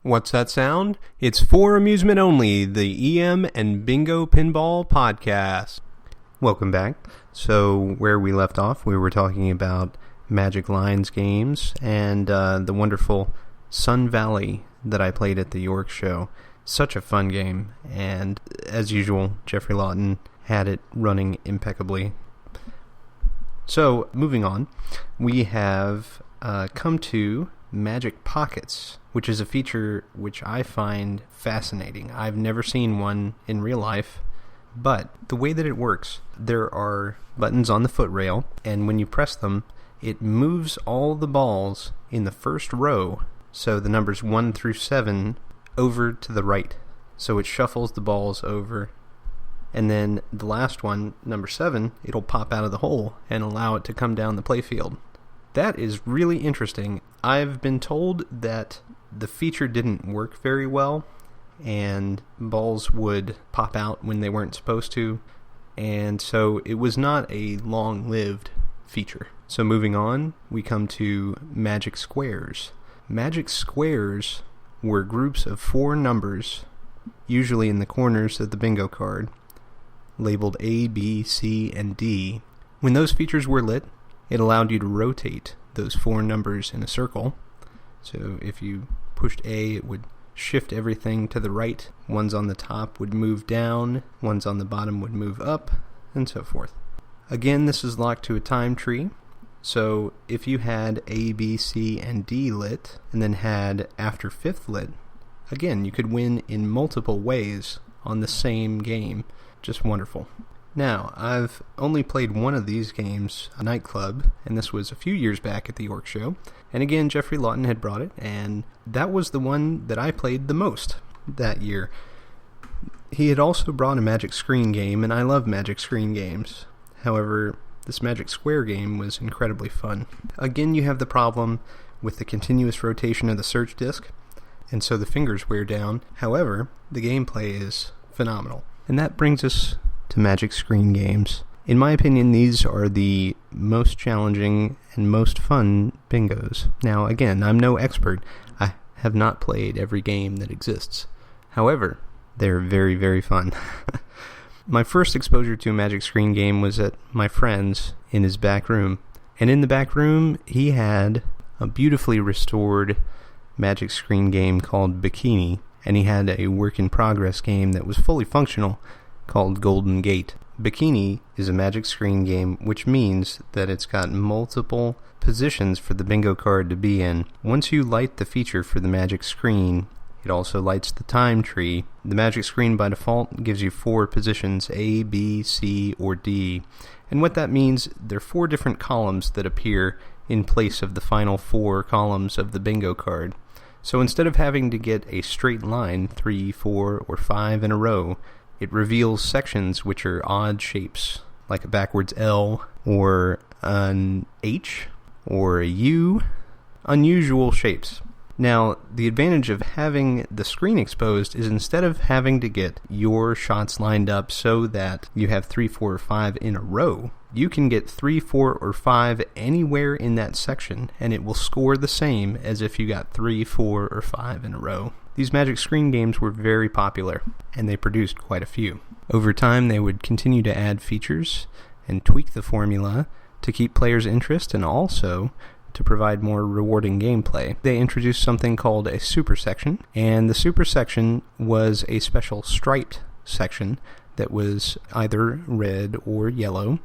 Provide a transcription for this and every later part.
What's that sound? It's for amusement only, the EM and Bingo Pinball Podcast. Welcome back. So, where we left off, we were talking about Magic Lines games and the wonderful Sun Valley that I played at the York Show. Such a fun game, and as usual, Jeffrey Lawton had it running impeccably. So, moving on, we have come to Magic Pockets, which is a feature which I find fascinating. I've never seen one in real life, but the way that it works, there are buttons on the foot rail, and when you press them, it moves all the balls in the first row, so the numbers 1 through 7, over to the right. So it shuffles the balls over, and then the last one, number 7, it'll pop out of the hole and allow it to come down the playfield. That is really interesting. I've been told that the feature didn't work very well, and balls would pop out when they weren't supposed to, and so it was not a long-lived feature. So moving on, we come to Magic Squares. Magic Squares were groups of 4 numbers, usually in the corners of the bingo card, labeled A, B, C, and D. When those features were lit, it allowed you to rotate those 4 numbers in a circle. So if you pushed A, it would shift everything to the right. Ones on the top would move down, ones on the bottom would move up, and so forth. Again, this is locked to a time tree. So if you had A, B, C, and D lit, and then had after 5th lit, again, you could win in multiple ways on the same game. Just wonderful. Now, I've only played one of these games, a nightclub, and this was a few years back at the York Show. And again, Jeffrey Lawton had brought it, and that was the one that I played the most that year. He had also brought a Magic Screen game, and I love Magic Screen games. However, this Magic Square game was incredibly fun. Again, you have the problem with the continuous rotation of the search disc, and so the fingers wear down. However, the gameplay is phenomenal. And that brings us to Magic Screen games. In my opinion, these are the most challenging and most fun bingos. Now, again, I'm no expert. I have not played every game that exists. However, they're very, very fun. My first exposure to a Magic Screen game was at my friend's in his back room. And in the back room, he had a beautifully restored Magic Screen game called Bikini, and he had a work-in-progress game that was fully functional called Golden Gate. Bikini is a Magic Screen game, which means that it's got multiple positions for the bingo card to be in. Once you light the feature for the Magic Screen, it also lights the time tree. The Magic Screen by default gives you 4 positions, A, B, C, or D. And what that means, there are 4 different columns that appear in place of the final 4 columns of the bingo card. So instead of having to get a straight line, 3, 4, or 5 in a row, it reveals sections which are odd shapes, like a backwards L, or an H, or a U. Unusual shapes. Now, the advantage of having the screen exposed is instead of having to get your shots lined up so that you have 3, 4, or 5 in a row, you can get 3, 4, or 5 anywhere in that section, and it will score the same as if you got 3, 4, or 5 in a row. These Magic Screen games were very popular, and they produced quite a few. Over time, they would continue to add features and tweak the formula to keep players' interest and also to provide more rewarding gameplay. They introduced something called a super section, and the super section was a special striped section that was either red or yellow.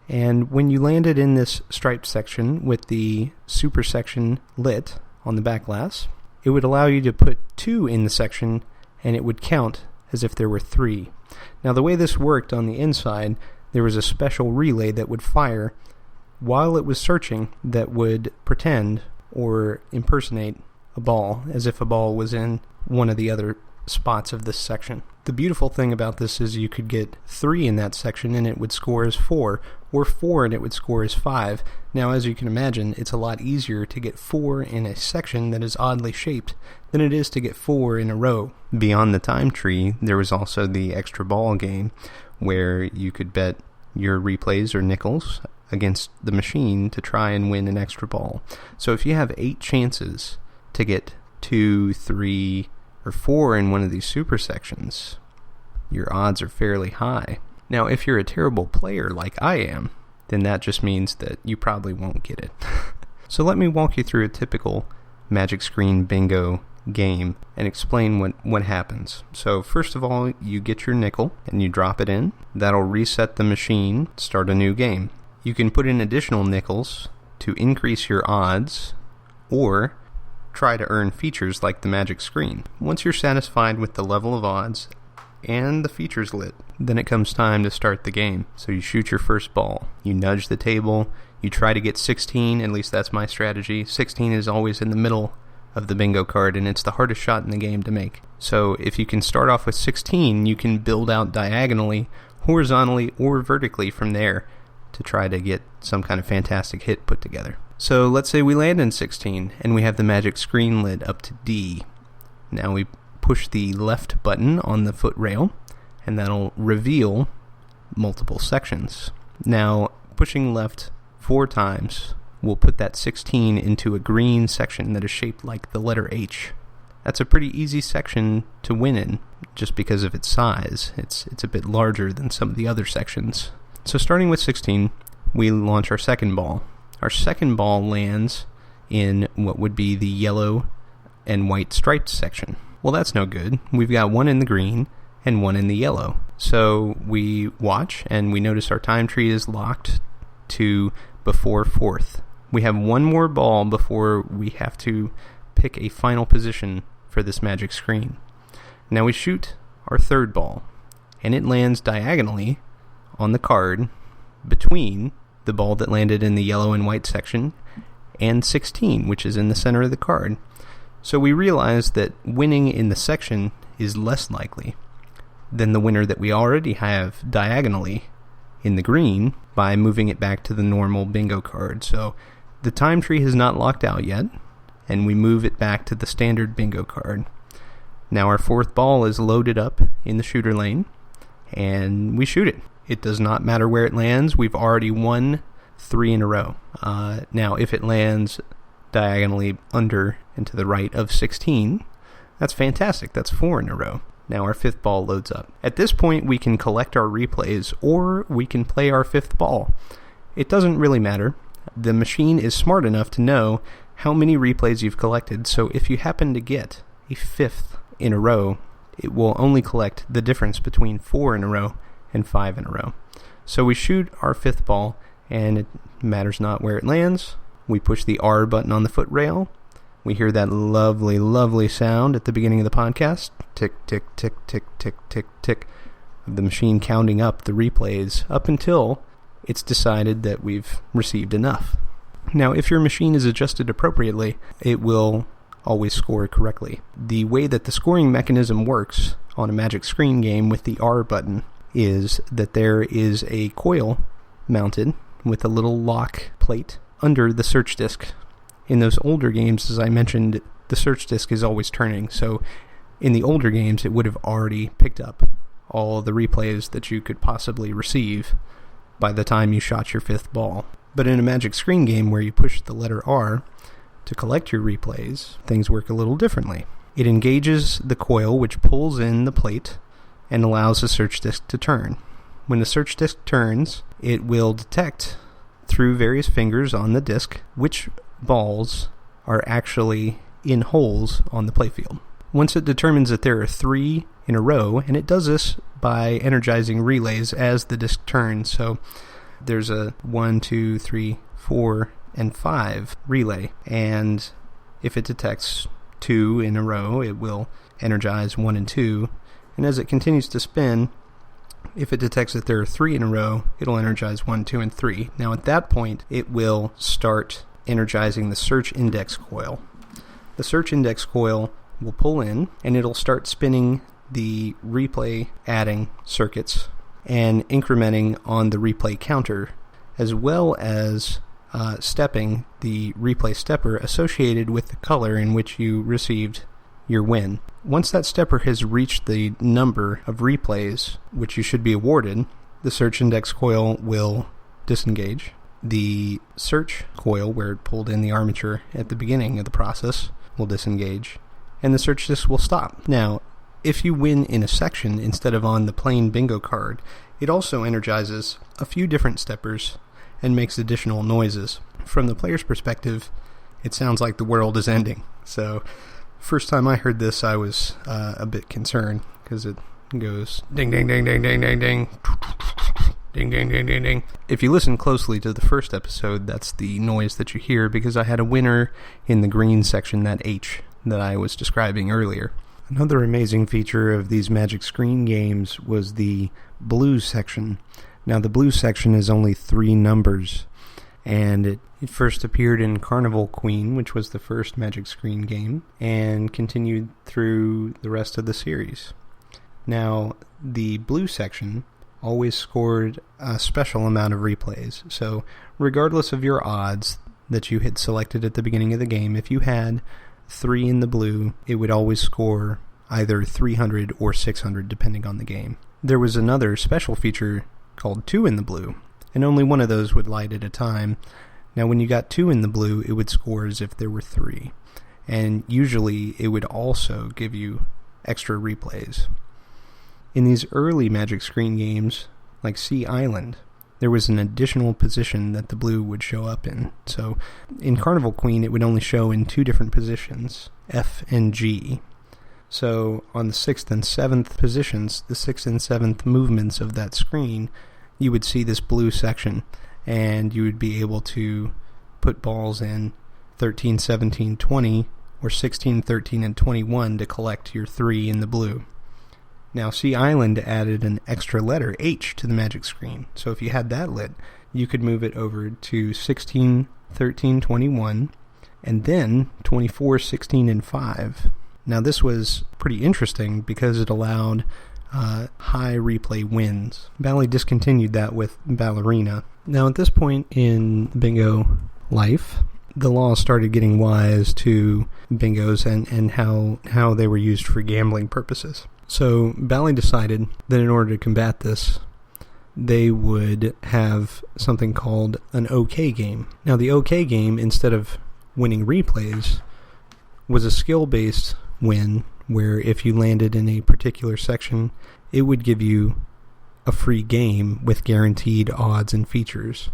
And when you landed in this striped section with the super section lit on the back glass, it would allow you to put 2 in the section, and it would count as if there were 3. Now, the way this worked on the inside, there was a special relay that would fire while it was searching that would pretend or impersonate a ball, as if a ball was in one of the other spots of this section. The beautiful thing about this is you could get 3 in that section and it would score as 4, or 4 and it would score as 5. Now, as you can imagine, it's a lot easier to get 4 in a section that is oddly shaped than it is to get 4 in a row. Beyond the time tree, there was also the extra ball game, where you could bet your replays or nickels against the machine to try and win an extra ball. So if you have 8 chances to get 2, 3, or 4 in one of these super sections, your odds are fairly high. Now, if you're a terrible player like I am, then that just means that you probably won't get it. So let me walk you through a typical Magic Screen Bingo game and explain what happens. So first of all, you get your nickel and you drop it in. That'll reset the machine, start a new game. You can put in additional nickels to increase your odds or try to earn features like the magic screen. Once you're satisfied with the level of odds and the features lit, then it comes time to start the game. So you shoot your first ball, you nudge the table, you try to get 16, at least that's my strategy. 16 is always in the middle of the bingo card, and it's the hardest shot in the game to make. So if you can start off with 16, you can build out diagonally, horizontally, or vertically from there to try to get some kind of fantastic hit put together. So let's say we land in 16, and we have the magic screen lit up to D. Now we push the left button on the foot rail, and that'll reveal multiple sections. Now, pushing left 4 times will put that 16 into a green section that is shaped like the letter H. That's a pretty easy section to win in, just because of its size. It's a bit larger than some of the other sections. So starting with 16, we launch our second ball. Our second ball lands in what would be the yellow and white striped section. Well, that's no good. We've got one in the green and one in the yellow. So we watch, and we notice our time tree is locked to before 4th. We have one more ball before we have to pick a final position for this magic screen. Now we shoot our third ball, and it lands diagonally on the card between the ball that landed in the yellow and white section and 16, which is in the center of the card. So we realize that winning in the section is less likely than the winner that we already have diagonally in the green by moving it back to the normal bingo card. So the time tree has not locked out yet, and we move it back to the standard bingo card. Now our fourth ball is loaded up in the shooter lane, and we shoot it. It does not matter where it lands. We've already won 3 in a row. Now, if it lands diagonally under and to the right of 16, that's fantastic. That's 4 in a row. Now our fifth ball loads up. At this point, we can collect our replays, or we can play our fifth ball. It doesn't really matter. The machine is smart enough to know how many replays you've collected, so if you happen to get a 5th in a row, it will only collect the difference between 4 in a row and 5 in a row. So we shoot our 5th ball, and it matters not where it lands. We push the R button on the foot rail. We hear that lovely, lovely sound at the beginning of the podcast. Tick, tick, tick, tick, tick, tick, tick, of the machine counting up the replays up until it's decided that we've received enough. Now, if your machine is adjusted appropriately, it will always score correctly. The way that the scoring mechanism works on a Magic Screen game with the R button is that there is a coil mounted with a little lock plate under the search disk. In those older games, as I mentioned, the search disk is always turning, so in the older games it would have already picked up all the replays that you could possibly receive by the time you shot your 5th ball. But in a Magic Screen game where you push the letter R to collect your replays, things work a little differently. It engages the coil, which pulls in the plate and allows the search disk to turn. When the search disk turns, it will detect through various fingers on the disk which balls are actually in holes on the playfield. Once it determines that there are 3 in a row, and it does this by energizing relays as the disk turns, so there's a 1, 2, 3, 4, and 5 relay, and if it detects 2 in a row, it will energize 1 and 2, and as it continues to spin, if it detects that there are 3 in a row, it'll energize 1, 2, and 3. Now at that point, it will start energizing the search index coil. The search index coil will pull in, and it'll start spinning the replay adding circuits and incrementing on the replay counter, as well as stepping the replay stepper associated with the color in which you received your win. Once that stepper has reached the number of replays which you should be awarded, the search index coil will disengage. The search coil, where it pulled in the armature at the beginning of the process, will disengage. and the search disc will stop. Now, if you win in a section instead of on the plain bingo card, it also energizes a few different steppers and makes additional noises. From the player's perspective, it sounds like the world is ending. So, first time I heard this, I was a bit concerned, because it goes ding, ding, ding, ding, ding, ding, ding, ding, ding, ding, ding, ding. If you listen closely to the first episode, that's the noise that you hear, because I had a winner in the green section, that H that I was describing earlier. Another amazing feature of these Magic Screen games was the blue section. Now, the blue section is only 3 numbers, and it first appeared in Carnival Queen, which was the first Magic Screen game, and continued through the rest of the series. Now, the blue section always scored a special amount of replays, so regardless of your odds that you had selected at the beginning of the game, if you had 3 in the blue, it would always score either 300 or 600 depending on the game. There was another special feature called 2 in the blue, and only one of those would light at a time. Now when you got 2 in the blue, it would score as if there were 3, and usually it would also give you extra replays. In these early Magic Screen games, like Sea Island, there was an additional position that the blue would show up in. So in Carnival Queen, it would only show in 2 different positions, F and G. So on the 6th and 7th positions, the 6th and 7th movements of that screen, you would see this blue section, and you would be able to put balls in 13, 17, 20, or 16, 13, and 21 to collect your 3 in the blue. Now, Sea Island added an extra letter, H, to the Magic Screen. So if you had that lit, you could move it over to 16, 13, 21, and then 24, 16, and 5. Now, this was pretty interesting because it allowed high replay wins. Bally discontinued that with Ballerina. Now, at this point in bingo life, the law started getting wise to bingos and how they were used for gambling purposes. So Bally decided that in order to combat this, they would have something called an OK game. Now, the OK game, instead of winning replays, was a skill-based win where if you landed in a particular section, it would give you a free game with guaranteed odds and features.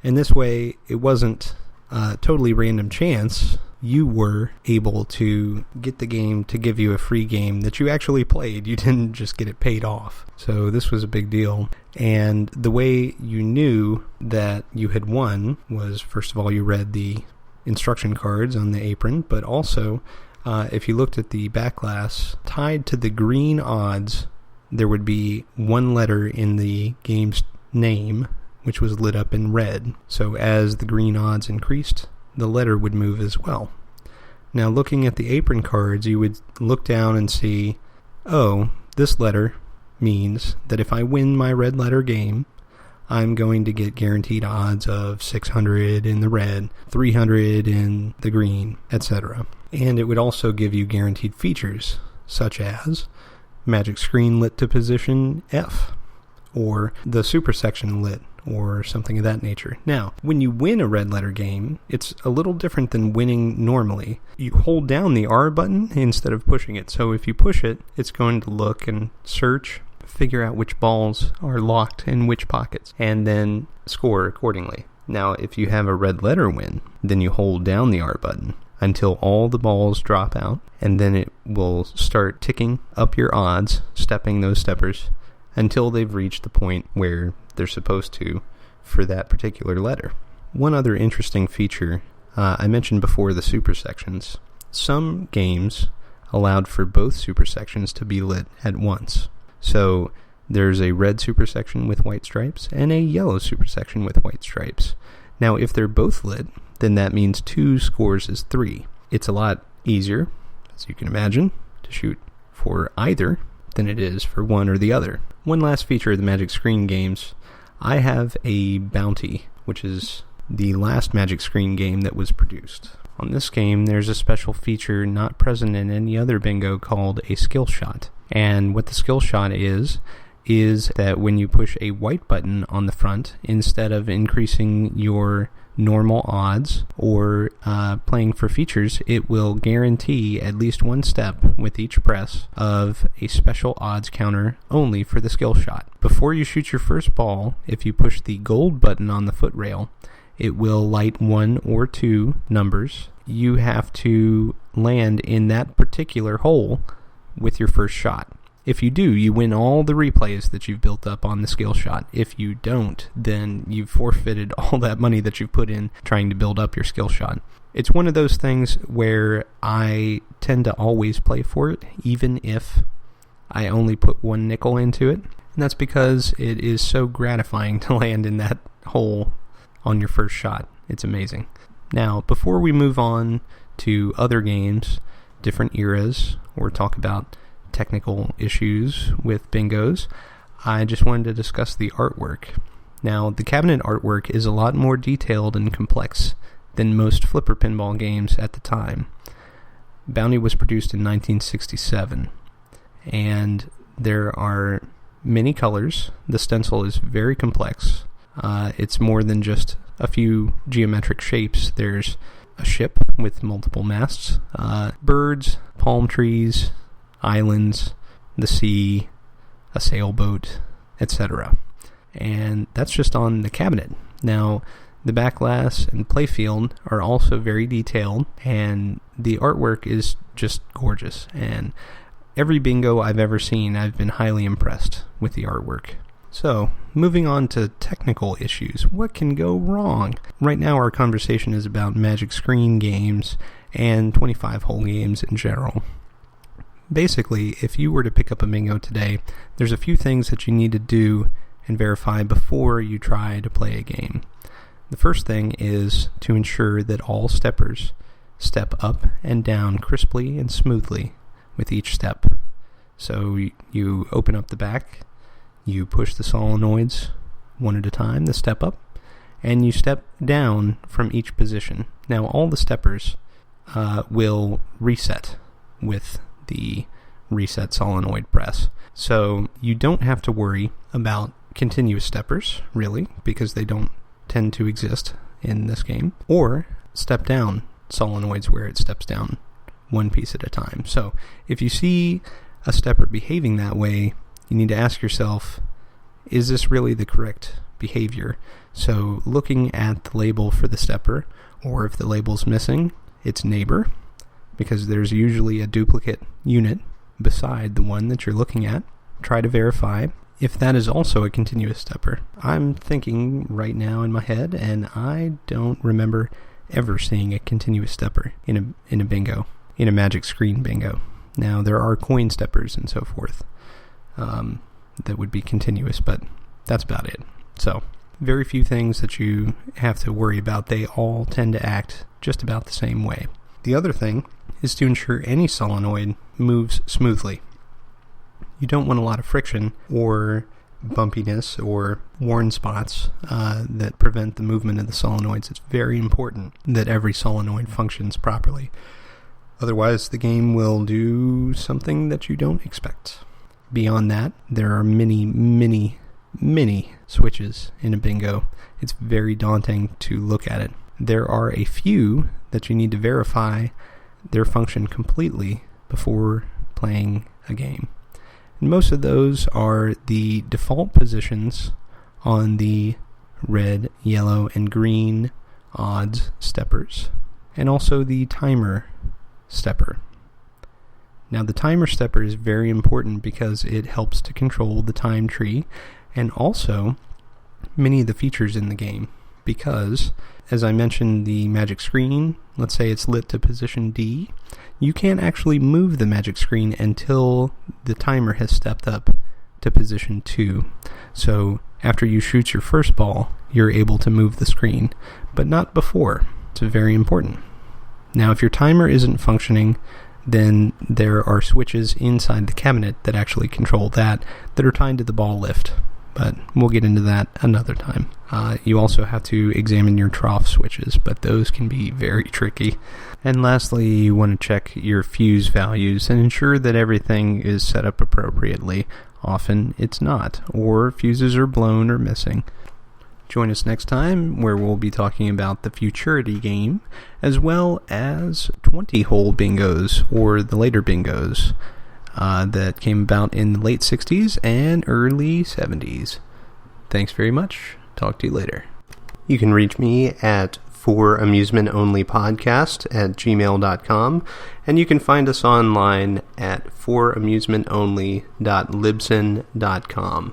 And this way, it wasn't a totally random chance. You were able to get the game to give you a free game that you actually played. You didn't just get it paid off. So this was a big deal. And the way you knew that you had won was, first of all, you read the instruction cards on the apron, but also, if you looked at the back glass, tied to the green odds, there would be 1 letter in the game's name, which was lit up in red. So as the green odds increased, the letter would move as well. Now, looking at the apron cards, you would look down and see, oh, this letter means that if I win my red letter game, I'm going to get guaranteed odds of 600 in the red, 300 in the green, etc. And it would also give you guaranteed features, such as Magic Screen lit to position F, or the super section lit, or something of that nature. Now, when you win a red letter game, it's a little different than winning normally. You hold down the R button instead of pushing it. So if you push it, it's going to look and search, figure out which balls are locked in which pockets, and then score accordingly. Now, if you have a red letter win, then you hold down the R button until all the balls drop out, and then it will start ticking up your odds, stepping those steppers, until they've reached the point where they're supposed to for that particular letter. One other interesting feature, I mentioned before the super sections. Some games allowed for both super sections to be lit at once. So there's a red super section with white stripes and a yellow super section with white stripes. Now, if they're both lit, then that means 2 scores is 3. It's a lot easier, as you can imagine, to shoot for either than it is for one or the other. One last feature of the Magic Screen games, I have a bounty, which is the last Magic Screen game that was produced. On this game, there's a special feature not present in any other bingo called a skill shot. And what the skill shot is is that when you push a white button on the front, instead of increasing your normal odds or playing for features, it will guarantee at least one step with each press of a special odds counter only for the skill shot. Before you shoot your first ball, if you push the gold button on the foot rail, it will light 1 or 2 numbers. You have to land in that particular hole with your first shot. If you do, you win all the replays that you've built up on the skill shot. If you don't, then you've forfeited all that money that you've put in trying to build up your skill shot. It's one of those things where I tend to always play for it, even if I only put 1 nickel into it. And that's because it is so gratifying to land in that hole on your first shot. It's amazing. Now, before we move on to other games, different eras, or talk about technical issues with bingos, I just wanted to discuss the artwork. Now, the cabinet artwork is a lot more detailed and complex than most flipper pinball games at the time. Bounty was produced in 1967, and there are many colors. The stencil is very complex. It's more than just a few geometric shapes. There's a ship with multiple masts, birds, palm trees, islands, the sea, a sailboat, etc. And that's just on the cabinet. Now, the back glass and playfield are also very detailed, and the artwork is just gorgeous. And every bingo I've ever seen, I've been highly impressed with the artwork. So, moving on to technical issues. What can go wrong? Right now our conversation is about Magic Screen games and 25-hole games in general. Basically, if you were to pick up a bingo today, there's a few things that you need to do and verify before you try to play a game. The first thing is to ensure that all steppers step up and down crisply and smoothly with each step. So you open up the back, you push the solenoids one at a time, the step up, and you step down from each position. Now all the steppers will reset with the reset solenoid press. So you don't have to worry about continuous steppers, really, because they don't tend to exist in this game, or step down solenoids where it steps down one piece at a time. So if you see a stepper behaving that way, you need to ask yourself, is this really the correct behavior? So looking at the label for the stepper, or if the label's missing, its neighbor, because there's usually a duplicate unit beside the one that you're looking at. Try to verify if that is also a continuous stepper. I'm thinking right now in my head, and I don't remember ever seeing a continuous stepper in a bingo, in a Magic Screen bingo. Now, there are coin steppers and so forth that would be continuous, but that's about it. So, very few things that you have to worry about. They all tend to act just about the same way. The other thing is to ensure any solenoid moves smoothly. You don't want a lot of friction or bumpiness or worn spots that prevent the movement of the solenoids. It's very important that every solenoid functions properly. Otherwise, the game will do something that you don't expect. Beyond that, there are many, many, many switches in a bingo. It's very daunting to look at it. There are a few that you need to verify their function completely before playing a game. And most of those are the default positions on the red, yellow, and green odds steppers, and also the timer stepper. Now, the timer stepper is very important because it helps to control the time tree and also many of the features in the game. Because, as I mentioned, the Magic Screen, let's say it's lit to position D, you can't actually move the Magic Screen until the timer has stepped up to position 2. So after you shoot your first ball, you're able to move the screen, but not before. It's very important. Now, if your timer isn't functioning, then there are switches inside the cabinet that actually control that are tied to the ball lift. But we'll get into that another time. You also have to examine your trough switches, but those can be very tricky. And lastly, you want to check your fuse values and ensure that everything is set up appropriately Often it's not, or fuses are blown or missing. Join us next time, where we'll be talking about the Futurity game, as well as 20-hole bingos, or the later bingos, that came about in the late 60s and early 70s. Thanks very much. Talk to you later. You can reach me at foramusementonlypodcast@gmail.com, and you can find us online at foramusementonly.libsyn.com.